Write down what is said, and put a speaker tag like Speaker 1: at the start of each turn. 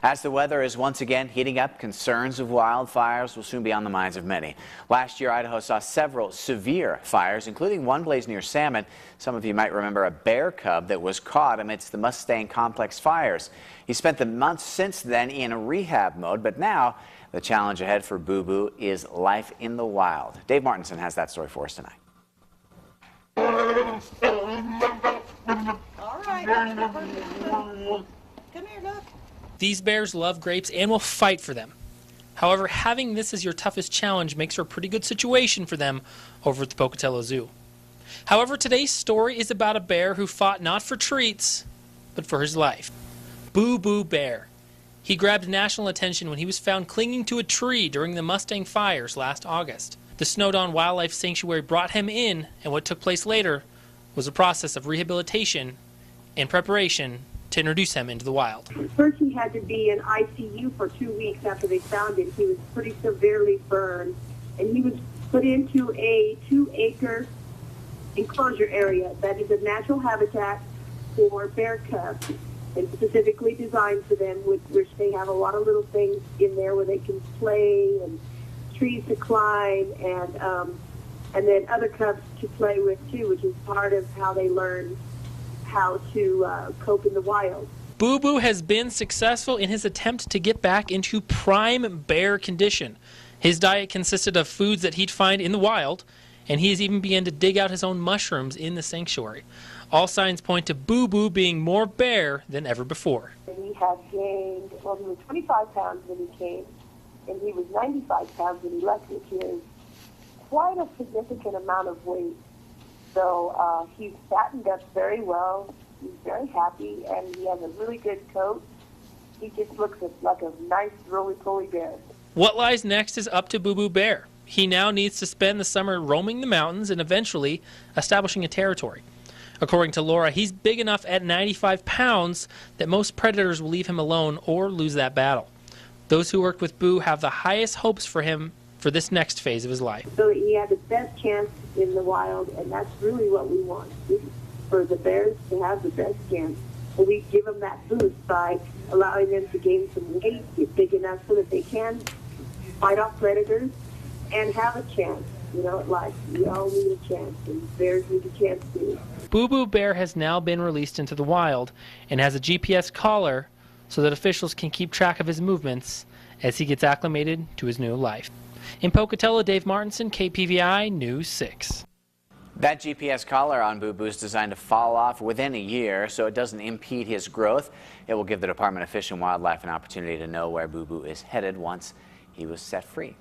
Speaker 1: As the weather is once again heating up, concerns of wildfires will soon be on the minds of many. Last year, Idaho saw several severe fires, including one blaze near Salmon. Some of you might remember a bear cub that was caught amidst the Mustang Complex fires. He spent the months since then in rehab mode, but now the challenge ahead for Boo is life in the wild. Dave Martinson has that story for us tonight.
Speaker 2: All right. Come here, look.
Speaker 3: These bears love grapes and will fight for them. However, having this as your toughest challenge makes for a pretty good situation for them over at the Pocatello Zoo. However, today's story is about a bear who fought not for treats, but for his life. BooBooBear. He grabbed national attention when he was found clinging to a tree during the Mustang fires last August. The Snowdon Wildlife Sanctuary brought him in, and what took place later was a process of rehabilitation and preparation to introduce him into the wild.
Speaker 4: First, he had to be in ICU for 2 weeks after they found him. He was pretty severely burned, and he was put into a 2-acre enclosure area that is a natural habitat for bear cubs, and specifically designed for them, which they have a lot of little things in there where they can play and trees to climb, and then other cubs to play with too, which is part of how they learn how to cope in the wild.
Speaker 3: Boo has been successful in his attempt to get back into prime bear condition. His diet consisted of foods that he'd find in the wild, and he has even begun to dig out his own mushrooms in the sanctuary. All signs point to Boo being more bear than ever before.
Speaker 4: He had gained, well, he was 25 pounds when he came, and he was 95 pounds when he left, which is quite a significant amount of weight. So he's fattened up very well. He's very happy, and he has a really good coat. He just looks like a nice, roly-poly bear.
Speaker 3: What lies next is up to BooBooBear. He now needs to spend the summer roaming the mountains and eventually establishing a territory. According to Laura, he's big enough at 95 pounds that most predators will leave him alone or lose that battle. Those who worked with Boo have the highest hopes for him for this next phase of his life.
Speaker 4: So he had the best chance in the wild, and that's really what we want, for the bears to have the best chance. And we give them that boost by allowing them to gain some weight, get big enough so that they can fight off predators and have a chance. You know, at life, we all need a chance, and bears need a chance too.
Speaker 3: BooBooBear has now been released into the wild and has a GPS collar so that officials can keep track of his movements as he gets acclimated to his new life. In Pocatello, Dave Martinson, KPVI News 6.
Speaker 1: That GPS collar on Boo is designed to fall off within a year so it doesn't impede his growth. It will give the Department of Fish and Wildlife an opportunity to know where Boo is headed once he was set free.